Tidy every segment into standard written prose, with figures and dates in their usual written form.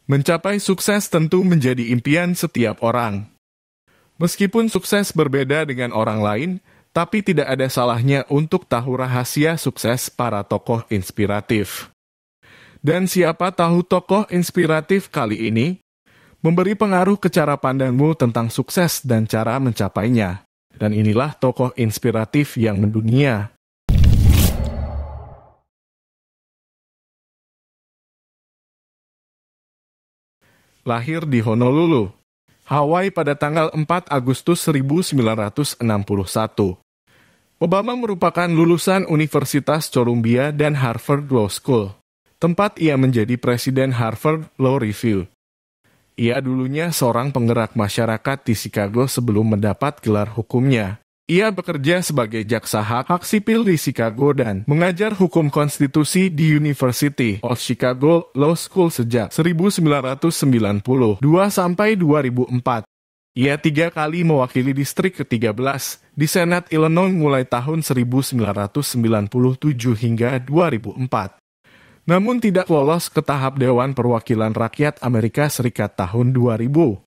Mencapai sukses tentu menjadi impian setiap orang. Meskipun sukses berbeda dengan orang lain, tapi tidak ada salahnya untuk tahu rahasia sukses para tokoh inspiratif. Dan siapa tahu tokoh inspiratif kali ini memberi pengaruh ke cara pandangmu tentang sukses dan cara mencapainya. Dan inilah tokoh inspiratif yang mendunia. Lahir di Honolulu, Hawaii pada tanggal 4 Agustus 1961. Obama merupakan lulusan Universitas Columbia dan Harvard Law School, tempat ia menjadi presiden Harvard Law Review. Ia dulunya seorang penggerak masyarakat di Chicago sebelum mendapat gelar hukumnya. Ia bekerja sebagai jaksa hak sipil di Chicago dan mengajar hukum konstitusi di University of Chicago Law School sejak 1992 sampai 2004. Ia 3 kali mewakili distrik ke-13 di Senat Illinois mulai tahun 1997 hingga 2004. Namun tidak lolos ke tahap Dewan Perwakilan Rakyat Amerika Serikat tahun 2000.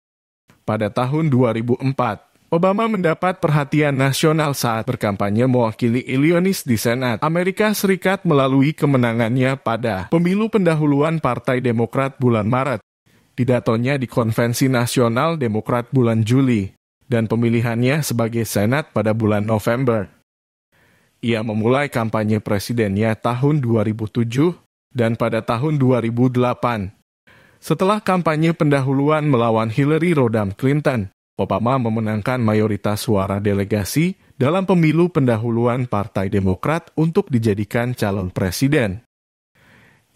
Pada tahun 2004, Obama mendapat perhatian nasional saat berkampanye mewakili Illinois di Senat Amerika Serikat melalui kemenangannya pada pemilu pendahuluan Partai Demokrat bulan Maret, pidatonya di Konvensi Nasional Demokrat bulan Juli, dan pemilihannya sebagai Senat pada bulan November. Ia memulai kampanye presidennya tahun 2007 dan pada tahun 2008. Setelah kampanye pendahuluan melawan Hillary Rodham Clinton, Obama memenangkan mayoritas suara delegasi dalam pemilu pendahuluan Partai Demokrat untuk dijadikan calon presiden.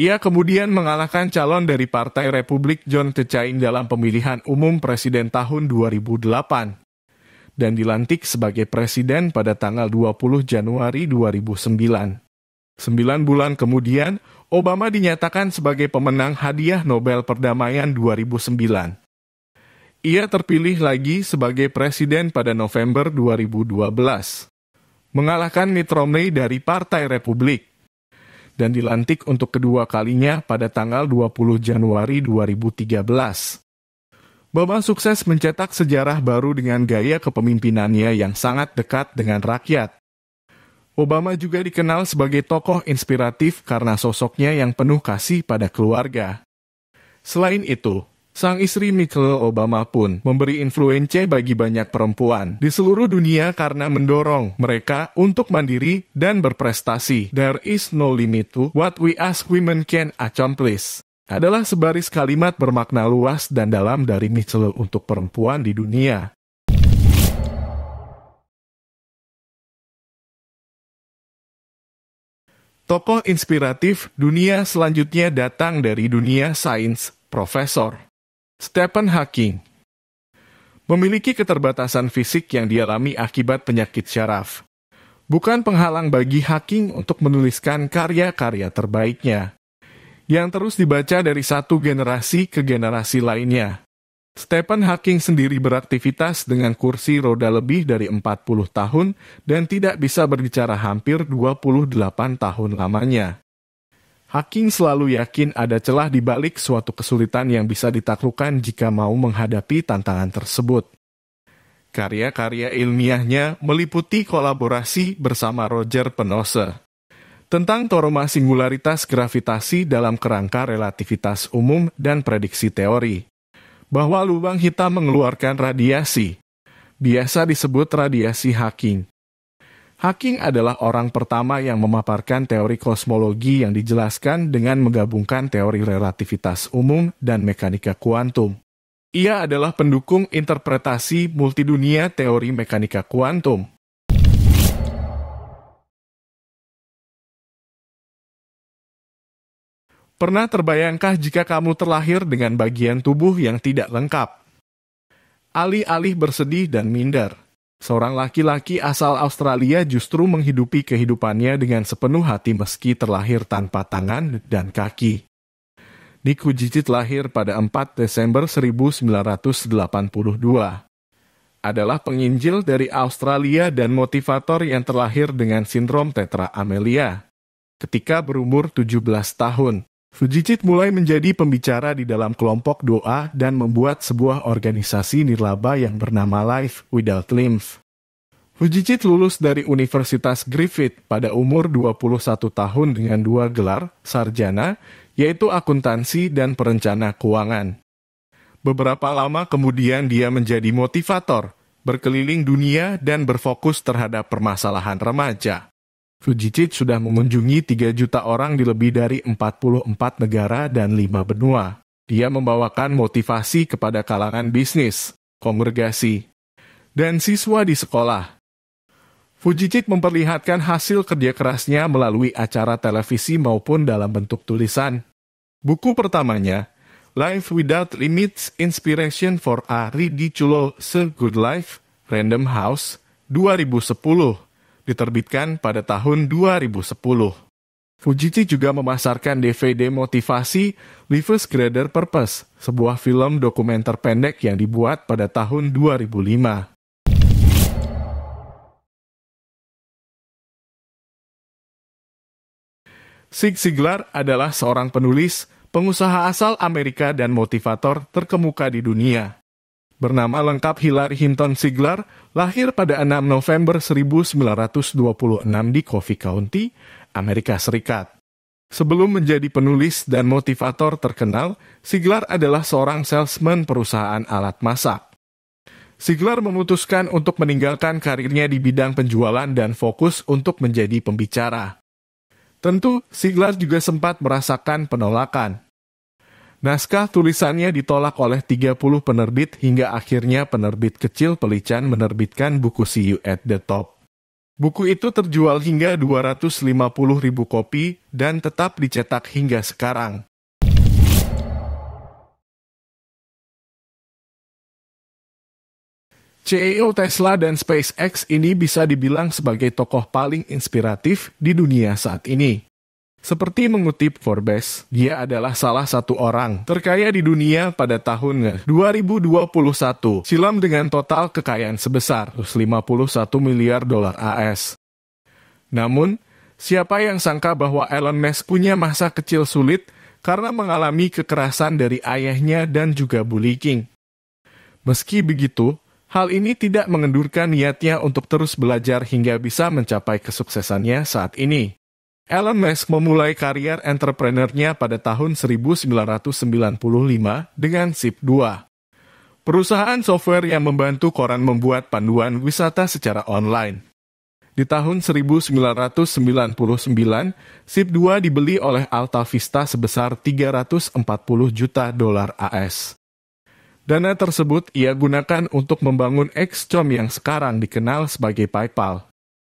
Ia kemudian mengalahkan calon dari Partai Republik John McCain dalam pemilihan umum presiden tahun 2008 dan dilantik sebagai presiden pada tanggal 20 Januari 2009. 9 bulan kemudian, Obama dinyatakan sebagai pemenang Hadiah Nobel Perdamaian 2009. Ia terpilih lagi sebagai presiden pada November 2012, mengalahkan Mitt Romney dari Partai Republik, dan dilantik untuk kedua kalinya pada tanggal 20 Januari 2013. Obama sukses mencetak sejarah baru dengan gaya kepemimpinannya yang sangat dekat dengan rakyat. Obama juga dikenal sebagai tokoh inspiratif karena sosoknya yang penuh kasih pada keluarga. Selain itu, sang istri Michelle Obama pun memberi influence bagi banyak perempuan di seluruh dunia karena mendorong mereka untuk mandiri dan berprestasi. There is no limit to what we as women can accomplish adalah sebaris kalimat bermakna luas dan dalam dari Michelle untuk perempuan di dunia. Tokoh inspiratif dunia selanjutnya datang dari dunia sains, Profesor Stephen Hawking. Memiliki keterbatasan fisik yang dialami akibat penyakit syaraf, bukan penghalang bagi Hawking untuk menuliskan karya-karya terbaiknya, yang terus dibaca dari satu generasi ke generasi lainnya. Stephen Hawking sendiri beraktivitas dengan kursi roda lebih dari 40 tahun dan tidak bisa berbicara hampir 28 tahun lamanya. Hawking selalu yakin ada celah di balik suatu kesulitan yang bisa ditaklukkan jika mau menghadapi tantangan tersebut. Karya-karya ilmiahnya meliputi kolaborasi bersama Roger Penrose tentang teorema singularitas gravitasi dalam kerangka relativitas umum dan prediksi teori, bahwa lubang hitam mengeluarkan radiasi, biasa disebut radiasi Hawking. Hawking adalah orang pertama yang memaparkan teori kosmologi yang dijelaskan dengan menggabungkan teori relativitas umum dan mekanika kuantum. Ia adalah pendukung interpretasi multidunia teori mekanika kuantum. Pernah terbayangkah jika kamu terlahir dengan bagian tubuh yang tidak lengkap? Alih-alih bersedih dan minder, seorang laki-laki asal Australia justru menghidupi kehidupannya dengan sepenuh hati meski terlahir tanpa tangan dan kaki. Nick Vujicic lahir pada 4 Desember 1982. Adalah penginjil dari Australia dan motivator yang terlahir dengan sindrom tetra amelia ketika berumur 17 tahun. Fujicit mulai menjadi pembicara di dalam kelompok doa dan membuat sebuah organisasi nirlaba yang bernama Life Without Limbs. Fujicit lulus dari Universitas Griffith pada umur 21 tahun dengan 2 gelar sarjana, yaitu akuntansi dan perencana keuangan. Beberapa lama kemudian dia menjadi motivator, berkeliling dunia dan berfokus terhadap permasalahan remaja. Fujicit sudah mengunjungi 3 juta orang di lebih dari 44 negara dan 5 benua. Dia membawakan motivasi kepada kalangan bisnis, kongregasi, dan siswa di sekolah. Fujicit memperlihatkan hasil kerja kerasnya melalui acara televisi maupun dalam bentuk tulisan. Buku pertamanya, Life Without Limits: Inspiration for a Ridiculous Good Life, Random House, 2010, diterbitkan pada tahun 2010. Fujicit juga memasarkan DVD motivasi Life's Greater Purpose, sebuah film dokumenter pendek yang dibuat pada tahun 2005. Zig Ziglar adalah seorang penulis, pengusaha asal Amerika dan motivator terkemuka di dunia. Bernama lengkap Hilary Hinton Ziglar, lahir pada 6 November 1926 di Coffee County, Amerika Serikat. Sebelum menjadi penulis dan motivator terkenal, Ziglar adalah seorang salesman perusahaan alat masak. Ziglar memutuskan untuk meninggalkan karirnya di bidang penjualan dan fokus untuk menjadi pembicara. Tentu, Ziglar juga sempat merasakan penolakan. Naskah tulisannya ditolak oleh 30 penerbit hingga akhirnya penerbit kecil Pelican menerbitkan buku See You at the Top. Buku itu terjual hingga 250.000 kopi dan tetap dicetak hingga sekarang. CEO Tesla dan SpaceX ini bisa dibilang sebagai tokoh paling inspiratif di dunia saat ini. Seperti mengutip Forbes, dia adalah salah satu orang terkaya di dunia pada tahun 2021, silam dengan total kekayaan sebesar $51 miliar AS. Namun, siapa yang sangka bahwa Elon Musk punya masa kecil sulit karena mengalami kekerasan dari ayahnya dan juga bullying. Meski begitu, hal ini tidak mengendurkan niatnya untuk terus belajar hingga bisa mencapai kesuksesannya saat ini. Elon Musk memulai karier entrepreneurnya pada tahun 1995 dengan Zip2, perusahaan software yang membantu koran membuat panduan wisata secara online. Di tahun 1999, Zip2 dibeli oleh Alta Vista sebesar $340 juta AS. Dana tersebut ia gunakan untuk membangun XCOM yang sekarang dikenal sebagai PayPal.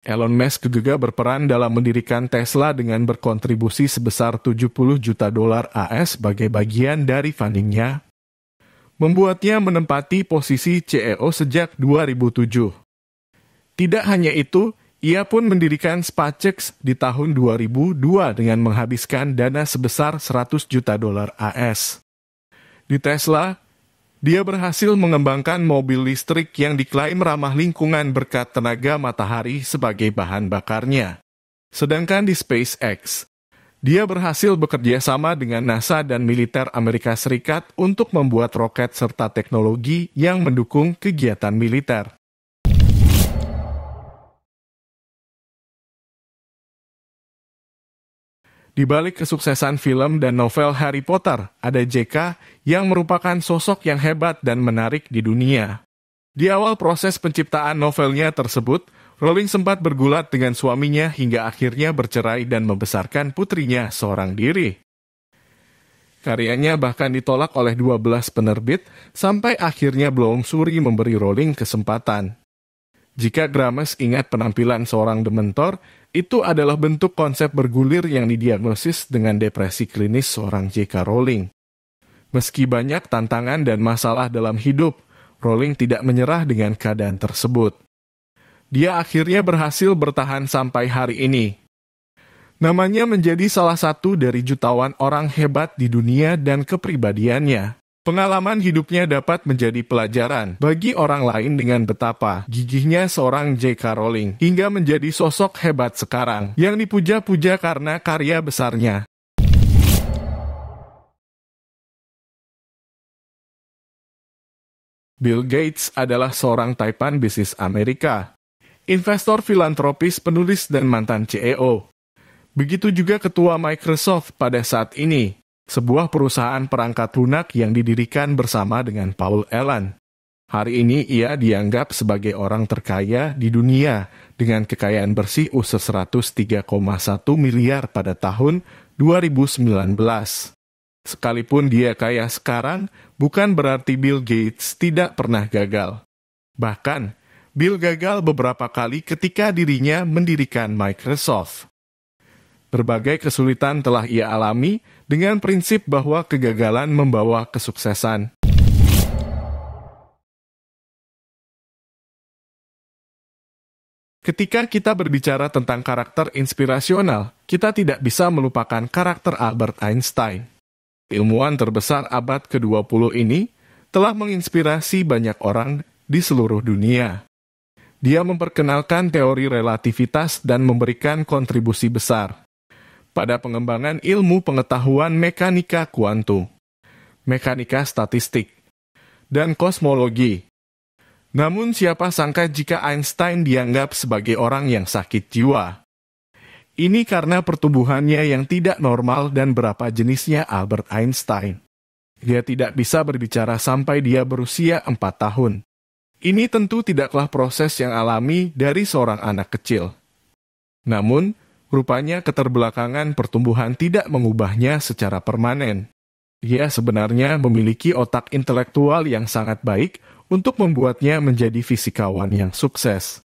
Elon Musk juga berperan dalam mendirikan Tesla dengan berkontribusi sebesar $70 juta AS sebagai bagian dari fundingnya, membuatnya menempati posisi CEO sejak 2007. Tidak hanya itu, ia pun mendirikan SpaceX di tahun 2002 dengan menghabiskan dana sebesar $100 juta AS. Di Tesla, dia berhasil mengembangkan mobil listrik yang diklaim ramah lingkungan berkat tenaga matahari sebagai bahan bakarnya. Sedangkan di SpaceX, dia berhasil bekerja sama dengan NASA dan militer Amerika Serikat untuk membuat roket serta teknologi yang mendukung kegiatan militer. Di balik kesuksesan film dan novel Harry Potter, ada J.K. yang merupakan sosok yang hebat dan menarik di dunia. Di awal proses penciptaan novelnya tersebut, Rowling sempat bergulat dengan suaminya hingga akhirnya bercerai dan membesarkan putrinya seorang diri. Karyanya bahkan ditolak oleh 12 penerbit, sampai akhirnya Bloomsbury memberi Rowling kesempatan. Jika Grames ingat penampilan seorang dementor, itu adalah bentuk konsep bergulir yang didiagnosis dengan depresi klinis seorang J.K. Rowling. Meski banyak tantangan dan masalah dalam hidup, Rowling tidak menyerah dengan keadaan tersebut. Dia akhirnya berhasil bertahan sampai hari ini. Namanya menjadi salah satu dari jutawan orang hebat di dunia dan kepribadiannya. Pengalaman hidupnya dapat menjadi pelajaran bagi orang lain dengan betapa gigihnya seorang J.K. Rowling hingga menjadi sosok hebat sekarang yang dipuja-puja karena karya besarnya. Bill Gates adalah seorang taipan bisnis Amerika, investor filantropis, penulis, dan mantan CEO. Begitu juga ketua Microsoft pada saat ini, sebuah perusahaan perangkat lunak yang didirikan bersama dengan Paul Allen. Hari ini ia dianggap sebagai orang terkaya di dunia dengan kekayaan bersih user 103,1 miliar pada tahun 2019. Sekalipun dia kaya sekarang, bukan berarti Bill Gates tidak pernah gagal. Bahkan, Bill gagal beberapa kali ketika dirinya mendirikan Microsoft. Berbagai kesulitan telah ia alami dengan prinsip bahwa kegagalan membawa kesuksesan. Ketika kita berbicara tentang karakter inspirasional, kita tidak bisa melupakan karakter Albert Einstein. Ilmuwan terbesar abad ke-20 ini telah menginspirasi banyak orang di seluruh dunia. Dia memperkenalkan teori relativitas dan memberikan kontribusi besar pada pengembangan ilmu pengetahuan mekanika kuantum, mekanika statistik, dan kosmologi. Namun siapa sangka jika Einstein dianggap sebagai orang yang sakit jiwa. Ini karena pertumbuhannya yang tidak normal dan berapa jenisnya Albert Einstein. Dia tidak bisa berbicara sampai dia berusia 4 tahun. Ini tentu tidaklah proses yang alami dari seorang anak kecil. Namun, rupanya keterbelakangan pertumbuhan tidak mengubahnya secara permanen. Dia sebenarnya memiliki otak intelektual yang sangat baik untuk membuatnya menjadi fisikawan yang sukses.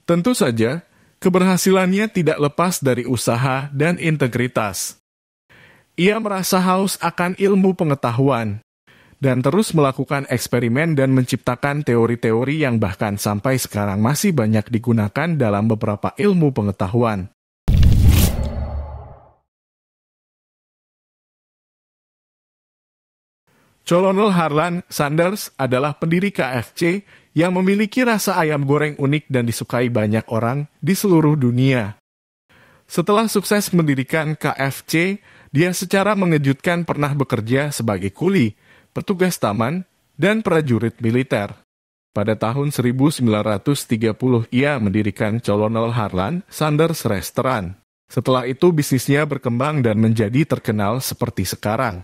Tentu saja, keberhasilannya tidak lepas dari usaha dan integritas. Ia merasa haus akan ilmu pengetahuan, dan terus melakukan eksperimen dan menciptakan teori-teori yang bahkan sampai sekarang masih banyak digunakan dalam beberapa ilmu pengetahuan. Colonel Harlan Sanders adalah pendiri KFC yang memiliki rasa ayam goreng unik dan disukai banyak orang di seluruh dunia. Setelah sukses mendirikan KFC, dia secara mengejutkan pernah bekerja sebagai kuli, petugas taman, dan prajurit militer. Pada tahun 1930, ia mendirikan Colonel Harlan Sanders Restaurant. Setelah itu bisnisnya berkembang dan menjadi terkenal seperti sekarang.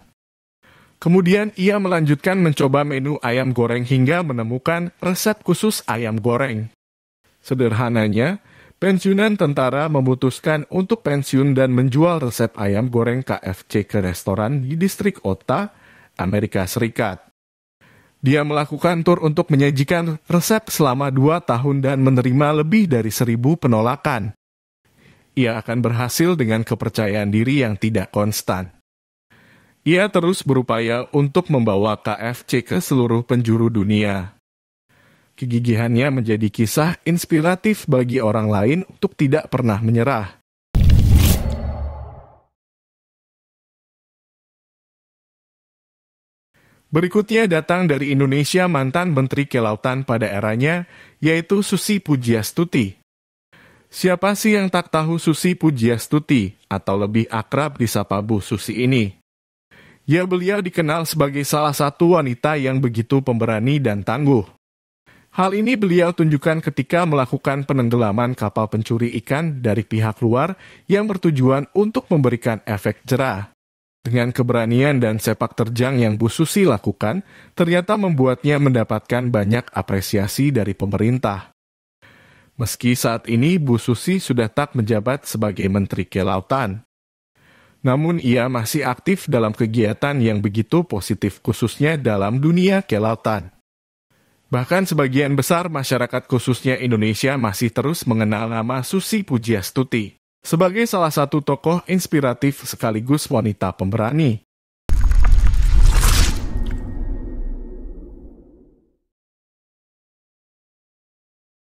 Kemudian ia melanjutkan mencoba menu ayam goreng hingga menemukan resep khusus ayam goreng. Sederhananya, pensiunan tentara memutuskan untuk pensiun dan menjual resep ayam goreng KFC ke restoran di distrik Utah, Amerika Serikat. Dia melakukan tur untuk menyajikan resep selama 2 tahun dan menerima lebih dari 1.000 penolakan. Ia akan berhasil dengan kepercayaan diri yang tidak konstan. Ia terus berupaya untuk membawa KFC ke seluruh penjuru dunia. Kegigihannya menjadi kisah inspiratif bagi orang lain untuk tidak pernah menyerah. Berikutnya datang dari Indonesia mantan Menteri Kelautan pada eranya, yaitu Susi Pujiastuti. Siapa sih yang tak tahu Susi Pujiastuti, atau lebih akrab disapa Bu Susi ini? Ya, beliau dikenal sebagai salah satu wanita yang begitu pemberani dan tangguh. Hal ini beliau tunjukkan ketika melakukan penenggelaman kapal pencuri ikan dari pihak luar yang bertujuan untuk memberikan efek jera. Dengan keberanian dan sepak terjang yang Bu Susi lakukan, ternyata membuatnya mendapatkan banyak apresiasi dari pemerintah. Meski saat ini Bu Susi sudah tak menjabat sebagai Menteri Kelautan. Namun ia masih aktif dalam kegiatan yang begitu positif khususnya dalam dunia kelautan. Bahkan sebagian besar masyarakat khususnya Indonesia masih terus mengenal nama Susi Pujiastuti sebagai salah satu tokoh inspiratif sekaligus wanita pemberani.